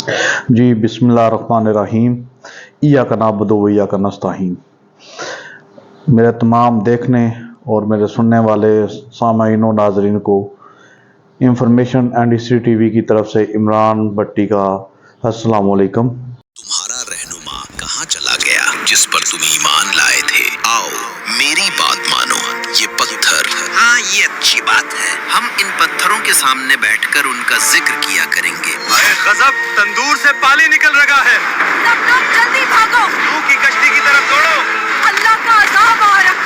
जी बिस्मिल्लाहिर्रहमानिर्रहीम। इय्याका नअबुदु व इय्याका नस्तईन। मेरे तमाम देखने और मेरे सुनने वाले सामाईन और नाजरीन को इंफॉर्मेशन एंड हिस्ट्री टीवी की तरफ से इमरान भट्टी का अस्सलाम वालेकुम। तुम्हारा रहनुमा कहाँ चला गया जिस पर तुम ईमान लाए थे? आओ मेरी बात मानो, ये पत्थर, हाँ ये अच्छी बात है, हम इन पत्थरों के सामने बैठकर उनका जिक्र किया करेंगे। अरे गजब, तंदूर से पानी निकल रहा है। सब लोग जल्दी भागो, नूह की कश्ती की तरफ दौड़ो। अल्लाह का अज़ाब आ रहा।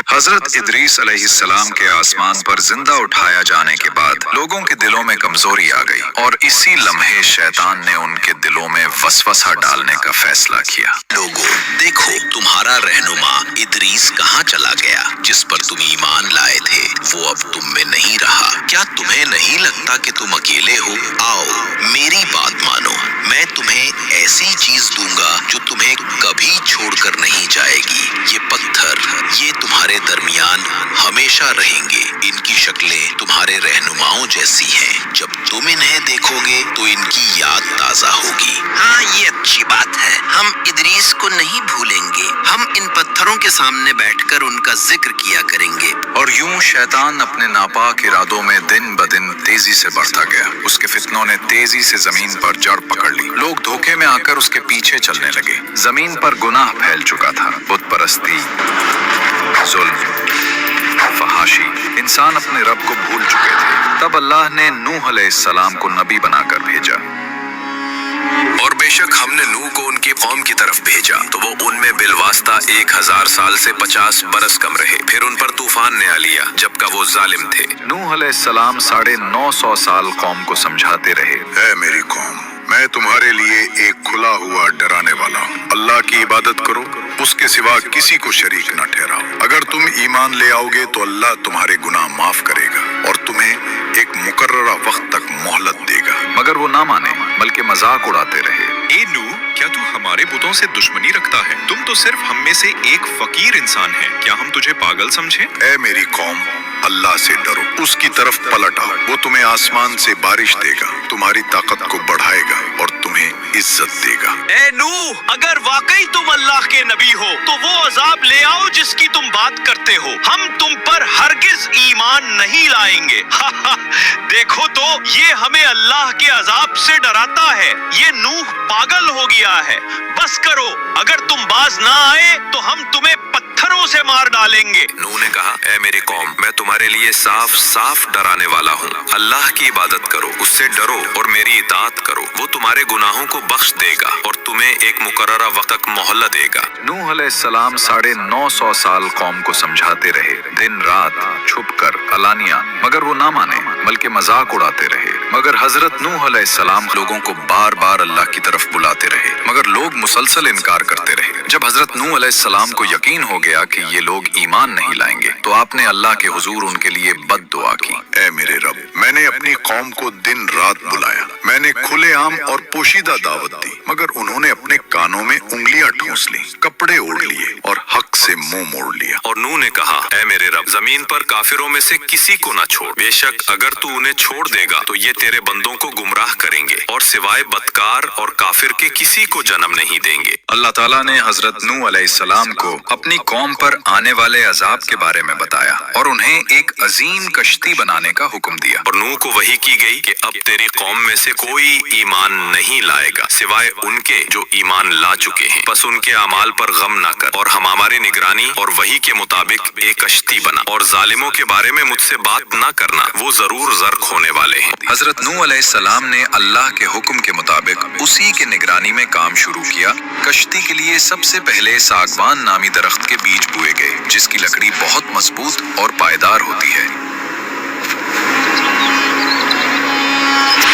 हजरत इदरीस अलैहिस्सलाम के आसमान पर जिंदा उठाया जाने के बाद लोगों के दिलों में कमजोरी आ गई और इसी लम्हे शैतान ने उनके दिलों में वसवसा डालने का फैसला किया। लोगों देखो, तुम्हारा रहनुमा इदरीस कहाँ चला गया जिस पर तुम ईमान लाए थे, वो अब तुम में नहीं रहा। क्या तुम्हें नहीं लगता कि तुम अकेले हो? आओ मेरी बात मानो, मैं तुम्हें ऐसी चीज दूंगा जो तुम्हें कभी छोड़कर नहीं जाएगी। ये पत्थर, ये तुम्हारे दरमियान हमेशा रहेंगे। इनकी शक्लें तुम्हारे रहनुमाओं जैसी हैं। जब तुम इन्हें देखोगे तो इनकी याद ताजा होगी। हाँ ये अच्छी बात है, हम इदरीस को नहीं भूलेंगे। हम इन पत्थरों के सामने बैठकर उनका जिक्र किया करेंगे। और यूं शैतान अपने नापाक इरादों में दिन ब दिन तेजी से बढ़ता गया। उसके फितनों ने तेजी से जमीन पर जड़ पकड़ ली। लोग धोखे में आकर उसके पीछे चलने लगे। जमीन पर गुनाह फैल चुका था। बुत परस्ती, जुल्म, फहाशी, इंसान अपने रब को भूल चुके थे। तब अल्लाह ने नूह अलैहिस्सलाम को नबी बनाकर भेजा। और बेशक हमने नूह को उनकी कौम की तरफ भेजा तो वो उनमें बिलवास्ता 1000 साल से 50 बरस कम रहे। फिर उन पर तूफान ने आ लिया जबकि वो जालिम थे। नूह अलैहिस्सलाम 950 साल कौम को समझाते रहे, है मेरी कौम, मैं तुम्हारे लिए एक खुला हुआ डराने वाला हूँ। अल्लाह की इबादत करो, उसके सिवा किसी को शरीक न ठहराओ। अगर तुम ईमान ले आओगे तो अल्लाह तुम्हारे गुनाह माफ करेगा और तुम्हें एक मुकर्ररा वक्त तक मोहलत देगा। मगर वो ना माने बल्कि मजाक उड़ाते रहे। ए नूह, क्या तू हमारे बुतों से दुश्मनी रखता है? तुम तो सिर्फ हम में से एक फकीर इंसान है, क्या हम तुझे पागल समझे? ऐ मेरी कौम, अल्लाह से डरो, उसकी तरफ पलट आओ। वो तुम्हें आसमान से बारिश देगा, तुम्हारी ताकत को बढ़ाएगा और तुम्हें इज्जत देगा। ए नूह, अगर वाकई तुम अल्लाह के नबी हो तो वो अजाब ले आओ जिसकी तुम बात करते हो। हम तुम पर हरगिज ईमान नहीं लाएंगे। देखो तो ये हमें अल्लाह के अजाब से डराता है। ये नूह पागल हो गया है। बस करो, अगर तुम बाज ना आए तो हम तुम्हें पत्थरों से मार डालेंगे। नूह ने कहा, ऐ मेरी कौम, मैं तुम्हारे लिए साफ साफ डराने वाला हूँ। अल्लाह की इबादत करो, उससे डरो और मेरी इताअत करो। वो तुम्हारे गुनाहों को बख्श देगा और तुम्हें एक मुकर्ररा वक्त तक मोहलत देगा। नूह अलैहिस्सलाम 950 साल कौम को समझाते रहे, दिन रात, छुप कर, अलानिया, मगर वो ना माने बल्कि मजाक उड़ाते रहे। मगर हजरत नूह अलैहिस्सलाम लोगों को बार बार अल्लाह की तरफ बुलाते रहे, मगर लोग मुसलसल इनकार करते रहे। जब हजरत नूह अलैहिस्सलाम को यकीन हो गया कि ये लोग ईमान नहीं लाएंगे तो आपने अल्लाह के हुजूर उनके लिए बद दुआ की। ऐ मेरे रब, मैंने अपनी कौम को दिन रात बुलाया, मैंने खुलेआम और पोशीदा दावत दी, मगर उन्होंने अपने कानों में उंगलियां ठूंस ली, कपड़े ओढ़ लिए और हक से मुंह मोड़ लिया। और नूह ने कहा, ऐ मेरे रब, जमीन पर काफिरों में से किसी को न छोड़। बेशक अगर तू उन्हें छोड़ देगा तो ये तेरे बंदों को गुमराह करेंगे और सिवाय बदकार और काफिर के किसी को जन्म नहीं देंगे। अल्लाह ताला ने हजरत नूह अलैहिस्सलाम को अपनी कौम पर आने वाले अजाब के बारे में बताया और उन्हें एक अजीम कश्ती बनाने का हुक्म दिया। और नूह को वही की गई कि अब तेरी कौम में से कोई ईमान नहीं लाएगा सिवाय उनके जो ईमान ला चुके हैं। बस उनके अमाल पर गम न कर और हम हमारी निगरानी और वही के मुताबिक एक कश्ती बना। और जालिमों के बारे में मुझसे बात न करना, वो जरूर गर्क होने वाले हैं। हजरत नूह अलैहिस्सलाम ने अल्लाह के हुक्म के मुताबिक उसी के निगरानी में काम शुरू किया। कश्ती के लिए सबसे पहले सागवान नामी दरख्त के बीज बोए गए जिसकी लकड़ी बहुत मजबूत और पायदार होती है।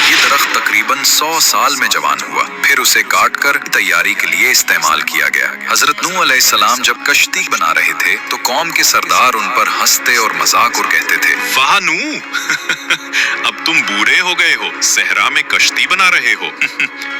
ये दरख्त तकरीबन 100 साल में जवान हुआ। फिर उसे काटकर तैयारी के लिए इस्तेमाल किया गया। हजरत नूह अलैहिस्सलाम जब कश्ती बना रहे थे तो कौम के सरदार उन पर हंसते और मजाक और कहते थे, वाह नूह अब तुम बूढ़े हो गए हो, सहरा में कश्ती बना रहे हो।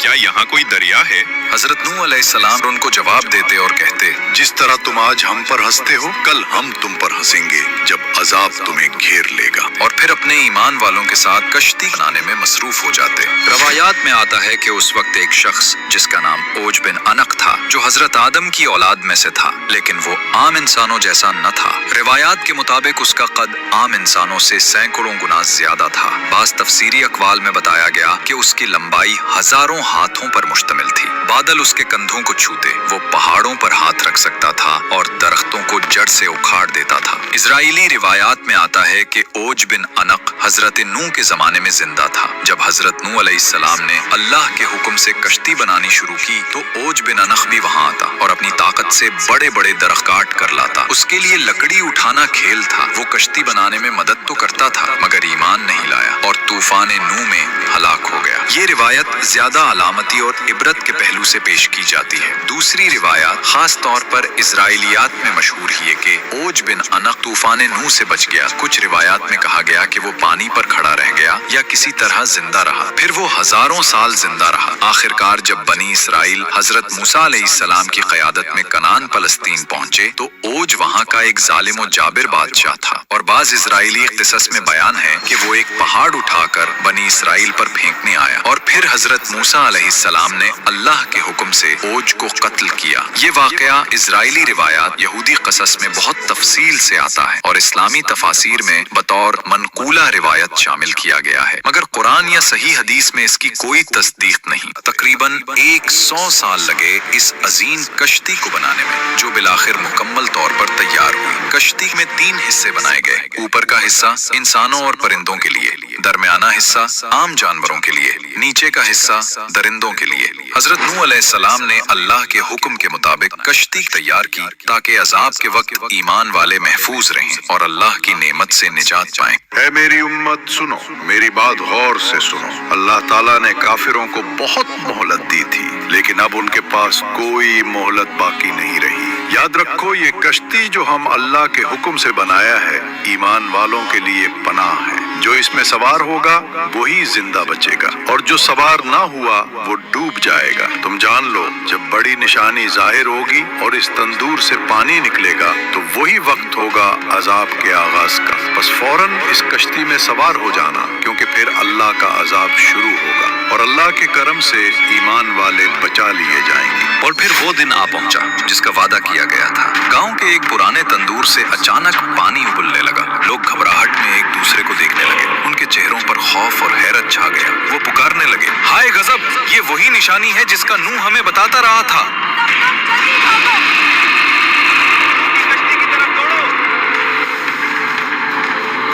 क्या यहाँ कोई दरिया है? हजरत नूह अलैहिस्सलाम उनको जवाब देते और कहते, जिस तरह तुम आज हम पर हंसते हो, कल हम तुम पर हंसेंगे जब अजाब तुम्हें घेर लेगा। और फिर अपने ईमान वालों के साथ कश्ती बनाने में मसरूफ हो जाते। रवायात में आता है कि उस वक्त एक शख्स जिसका नाम ओज बिन अनक था, जो हजरत आदम की औलाद में से था, लेकिन वो आम इंसानों जैसा न था। रिवायात के मुताबिक उसका कद आम इंसानों से सैकड़ों गुना ज्यादा था। बास तफसीरी अकवाल में बताया गया कि उसकी लंबाई हजारों हाथों पर मुश्तमिल थी। बादल उसके कंधों को छूते, वो पहाड़ों पर हाथ रख सकता था और दरख्तों को जड़ से उखाड़ देता था। इजराइली रिवायात में आता है कि ओज बिन अनक हजरत नूह के जमाने में जिंदा था। जब हजरत नूह अलैहिस्सलाम ने अल्लाह के हुक्म से कश्ती बनानी शुरू की तो ओज बिन अनक भी वहां आता और अपनी ताकत से बड़े बड़े दरख्त काट कर लाता। उसके लिए लकड़ी उठाना खेल था। वो कश्ती बनाने में मदद तो करता था मगर ईमान नहीं लाया और तूफान नूह में हलाक हो गया। ये रिवायत ज्यादा अलामती और इबरत के पहलू से पेश की जाती है। दूसरी रिवायत खास तौर पर इजराइलियात में मशहूर है कि ओज बिन अनक तूफान नूह से बच गया। कुछ रिवायात में कहा गया कि वो पानी पर खड़ा रह गया या किसी तरह जिंदा रहा। फिर वो हजारों साल जिंदा रहा। आखिरकार जब बनी इसराइल हजरत मूसा अलैहिस्सलाम की क़यादत में कनान फलस्तीन पहुंचे तो ओज वहां का एक जालिम और जाबिर बादशाह था। और बाज इजराइली क़िसस में बयान है कि वो एक पहाड़ उठाकर बनी इसराइल पर फेंकने आया और फिर हजरत मूसा अलैहिस्सलाम ने अल्लाह के हुक्म से ओज को कत्ल किया। ये वाकया इजराइली रिवायात यहूदी क़सस में बहुत तफसील से आता है और इस्लामी तफासिर में बतौर मनकूला रिवायत शामिल किया गया है, मगर कुरान या सही हदीस में इसकी कोई तस्दीक नहीं। तकरीबन 100 साल लगे इस अजीम कश्ती को बनाने में, जो बिलाखिर मुकम्मल तौर पर तैयार हुई। कश्ती में 3 हिस्से बनाए गए। ऊपर का हिस्सा इंसानों और परिंदों के लिए, दरमियाना हिस्सा आम जानवरों के लिए, नीचे का हिस्सा दरिंदों के लिए। हजरत नूह अलैहिस्सलाम ने अल्लाह के हुक्म के मुताबिक कश्ती तैयार की ताकि अजाब के वक्त ईमान वाले महफूज रहें और अल्लाह की नेमत से निजात पाएं। है मेरी उम्मत सुनो, मेरी बात गौर से सुनो। अल्लाह ताला ने काफिरों को बहुत मोहलत दी थी, लेकिन अब उनके पास कोई मोहलत बाकी नहीं रही। याद रखो, ये कश्ती जो हम अल्लाह के हुक्म से बनाया है, ईमान वालों के लिए पनाह है। जो इसमें सवार होगा वही जिंदा बचेगा और जो सवार ना हुआ वो डूब जाएगा। तुम जान लो, जब बड़ी निशानी जाहिर होगी और इस तंदूर से पानी निकलेगा तो वही वक्त होगा अजाब के आगाज का। बस फौरन इस कश्ती में सवार हो जाना, क्योंकि फिर अल्लाह का अजाब शुरू होगा और अल्लाह के करम से ईमान वाले बचा लिए जाएंगे। और फिर वो दिन आ पहुंचा जिसका वादा किया गया था। गांव के एक पुराने तंदूर से अचानक पानी उबलने लगा। लोग घबराहट में एक दूसरे को देखने लगे। उनके चेहरों पर खौफ और हैरत छा गया। वो पुकारने लगे, हाय गजब, ये वही निशानी है जिसका नूह हमें बताता रहा था।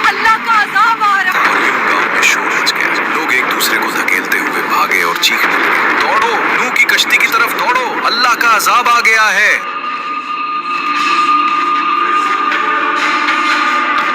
अल्लाह का अज़ाब आ रहा है। और यूं गांव में शोर मच गया। लोग एक दूसरे को धकेलते हुए भागे और चीखने लगे, दौड़ो, नूह की कश्ती की तरफ दौड़ो, अल्लाह का अजाब आ गया है।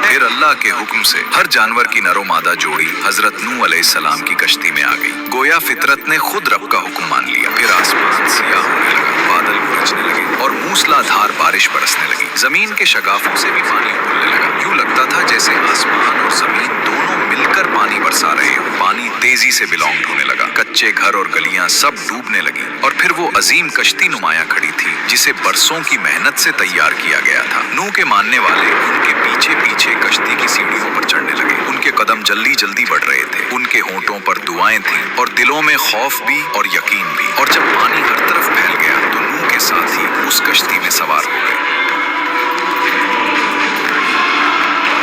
फिर अल्लाह के हुक्म से हर जानवर की नरो मादा जोड़ी हजरत नूह अलैहिस्सलाम की कश्ती में आ गई। गोया फितरत ने खुद रब का हुक्म मान लिया। फिर आसमान सियाह होने लगा, बादल गरजने लगे और मूसलाधार बारिश बरसने लगी। जमीन के शगाफों से भी पानी उबलने लगा। यूं लगता था जैसे आसमान और जमीन दोनों मिलकर पानी बरसा रहे हो। पानी तेजी से बिलोंग होने लगा। कच्चे घर और गलियां सब डूबने लगी और फिर वो अजीम कश्ती नुमाया खड़ी थी जिसे बरसों की मेहनत से तैयार किया गया था। नूह के मानने वाले उनके पीछे पीछे कश्ती की सीढ़ियों पर चढ़ने लगे। उनके कदम जल्दी जल्दी बढ़ रहे थे। उनके होंठों पर दुआएं थीं और दिलों में खौफ भी और यकीन भी। और जब पानी हर तरफ फैल गया तो नूह के साथ ही उस कश्ती में सवार हो गए।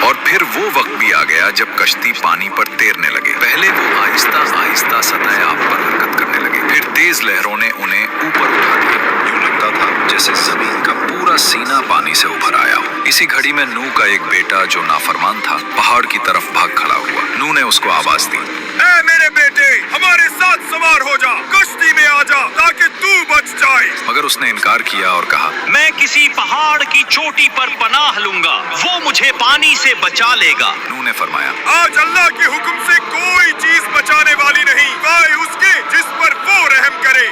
और फिर वो वक्त भी आ गया जब कश्ती पानी पर तैरने लगे। पहले वो आहिस्ता आहिस्ता सतह आब पर हरकत करने लगे, फिर तेज लहरों ने उन्हें ऊपर उठा दिया। यूं लगता था जैसे जमीन का पूरा सीना पानी से उभर आया हो। इसी घड़ी में नूह का एक बेटा जो नाफरमान था पहाड़ की तरफ भाग खड़ा हुआ। नूह ने उसको आवाज दी, ऐ मेरे बेटे, हमारे साथ सवार हो जा, कश्ती में आ जा ताकि तू बच जाए। मगर उसने इनकार किया और कहा, मैं किसी पहाड़ की चोटी पर पनाह लूंगा, वो मुझे पानी से बचा लेगा। नूह ने फरमाया, आज अल्लाह के हुक्म से कोई चीज बचाने वाली नहीं, वाय उसके जिस पर वो रहम करे।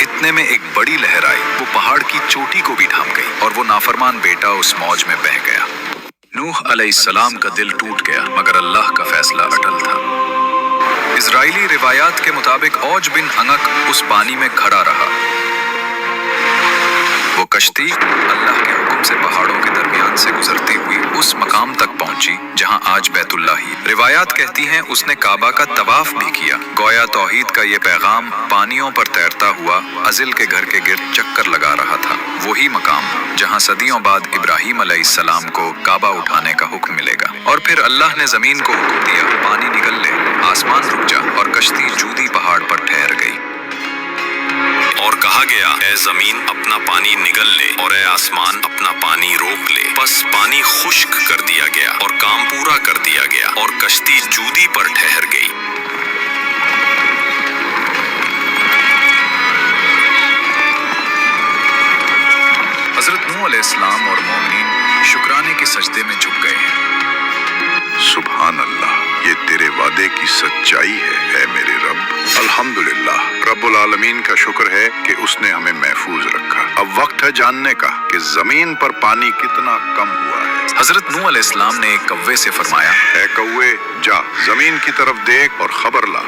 इतने में एक बड़ी लहर आई, वो पहाड़ की चोटी को भी ढांप गई और वो नाफरमान बेटा उस मौज में बह गया। नूह अलैहिस्सलाम का दिल टूट गया, मगर अल्लाह का फैसला अटल था। इजराइली रिवायात के मुताबिक औज बिन अनक उस पानी में खड़ा रहा। वो कश्ती अल्लाह के हुक्म से पहाड़ों के दरमियान से गुजरती हुई उस मकाम तक पहुंची जहां आज बैतुल्लाह ही। रिवायात कहती हैं उसने काबा का तवाफ भी किया। गोया तौहीद का ये पैगाम पानियों पर तैरता हुआ अजिल के घर के गिर्द चक्कर लगा रहा था। वही मकाम जहां सदियों बाद इब्राहीम अलैहिस्सलाम को काबा उठाने का हुक्म मिलेगा। और फिर अल्लाह ने जमीन को हुक्म दिया, पानी निकल ले, आसमान रुक जा, और कश्ती जूदी पहाड़ पर ठहर गई। और कहा गया, ए जमीन अपना पानी निगल ले और ए आसमान अपना पानी रोक ले। बस पानी खुश्क कर दिया गया और काम पूरा कर दिया गया और कश्ती जूदी पर ठहर गई। हजरत नूह अलैहिस्सलाम और मोमिनीन शुक्राने के सजदे में झुक गए हैं। सुभान अल्लाह, ये तेरे वादे की सच्चाई है मेरे रब। अल्हम्दुलिल्लाह, रब्बुल आलमीन का शुक्र है कि उसने हमें महफूज रखा। अब वक्त है जानने का कि जमीन पर पानी कितना कम हुआ है। हजरत नूह अलैहिस्सलाम ने एक कव्वे से फरमाया, ऐ कौवे, जा जमीन की तरफ देख और खबर ला।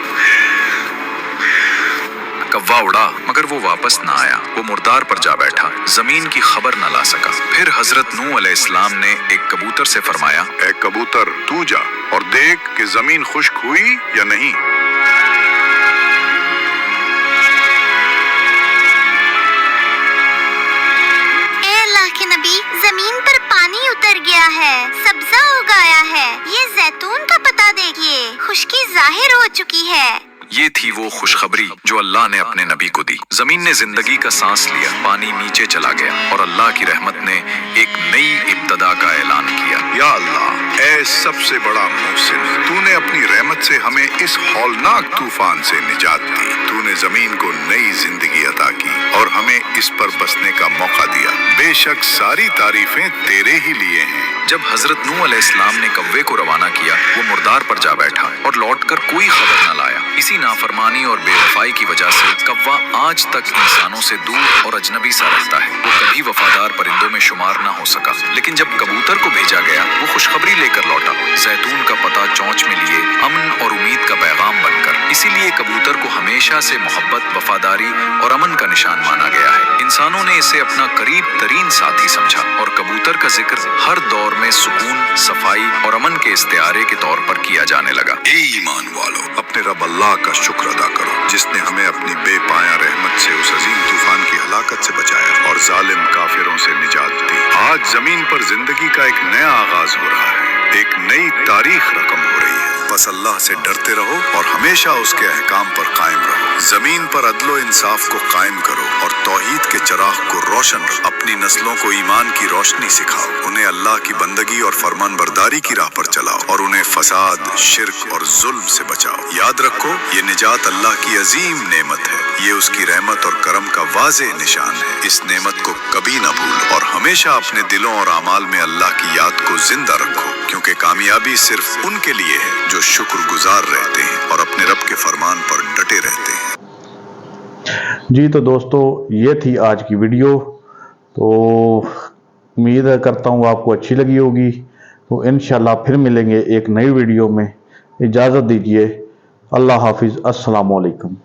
कव्वा उड़ा, मगर वो वापस ना आया। वो मुर्दार पर जा बैठा, जमीन की खबर न ला सका। फिर हजरत नूह अलैहिस्सलाम ने एक कबूतर से फरमाया, ऐ कबूतर, तू जा और देख कि जमीन खुश्क हुई या नहीं। ए अल्लाह के नबी, जमीन पर पानी उतर गया है, सब्जा उगाया है। ये जैतून का पता देखिए, खुश्की जाहिर हो चुकी है। ये थी वो खुशखबरी जो अल्लाह ने अपने नबी को दी। जमीन ने जिंदगी का सांस लिया, पानी नीचे चला गया और अल्लाह की रहमत ने एक नई इब्तदा का ऐलान किया। या अल्लाह, ऐ सबसे बड़ा मोहसिन, तूने अपनी रहमत से हमें इस हौलनाक तूफान से निजात दी। तूने जमीन को नई जिंदगी अता की और हमें इस पर बसने का मौका दिया। बेशक सारी तारीफें तेरे ही लिए हैं। जब हजरत नूह अलैहिस्सलाम ने कव्वे को रवाना किया, वो मुर्दार पर जा बैठा और लौटकर कोई खबर न लाया। इसी नाफरमानी और बेवफाई की वजह से कव्वा आज तक इंसानों से दूर और अजनबी सा रहता है। वो कभी वफादार परिंदों में शुमार न हो सका। लेकिन जब कबूतर को भेजा गया, वो खुशखबरी लेकर लौटा, जैतून का पता चौंच में लिए, अमन और उम्मीद का पैगाम बनकर। इसीलिए कबूतर को हमेशा से मोहब्बत, वफादारी और अमन का निशान माना गया है। इंसानों ने इसे अपना करीब तरीन साथी समझा और कबूतर का जिक्र हर दौर में सुकून, सफाई और अमन के इस्तिआरे के तौर पर किया जाने लगा। ए ईमान वालों, अपने रब अल्लाह का शुक्र अदा करो जिसने हमें अपनी बेपाया रहमत से उस अजीम तूफान की हलाकत से बचाया और जालिम काफिरों से निजात दी। आज जमीन पर जिंदगी का एक नया आगाज हो रहा है, एक नई तारीख रकम हो रही है। बस अल्लाह से डरते रहो और हमेशा उसके अहकाम पर कायम रहो। जमीन पर अदलो इंसाफ को कायम करो और तौहीद के चिराग को रोशन रखो। अपनी नस्लों को ईमान की रोशनी सिखाओ, उन्हें अल्लाह की बंदगी और फरमान बरदारी की राह पर चलाओ और उन्हें फसाद, शिर्क और जुल्म से बचाओ। याद रखो, ये निजात अल्लाह की अजीम नेमत है। ये उसकी रहमत और करम का वाज़ेह निशान है। इस नेमत को कभी ना भूलो और हमेशा अपने दिलों और आमाल में अल्लाह की याद को जिंदा रखो, क्योंकि कामयाबी सिर्फ उनके लिए है जो शुक्रगुजार रहते हैं और अपने रब के फरमान पर डटे रहते हैं। जी तो दोस्तों, ये थी आज की वीडियो। तो उम्मीद करता हूँ आपको अच्छी लगी होगी। तो इंशाल्लाह फिर मिलेंगे एक नई वीडियो में। इजाज़त दीजिए। अल्लाह हाफिज़। अस्सलाम वालेकुम।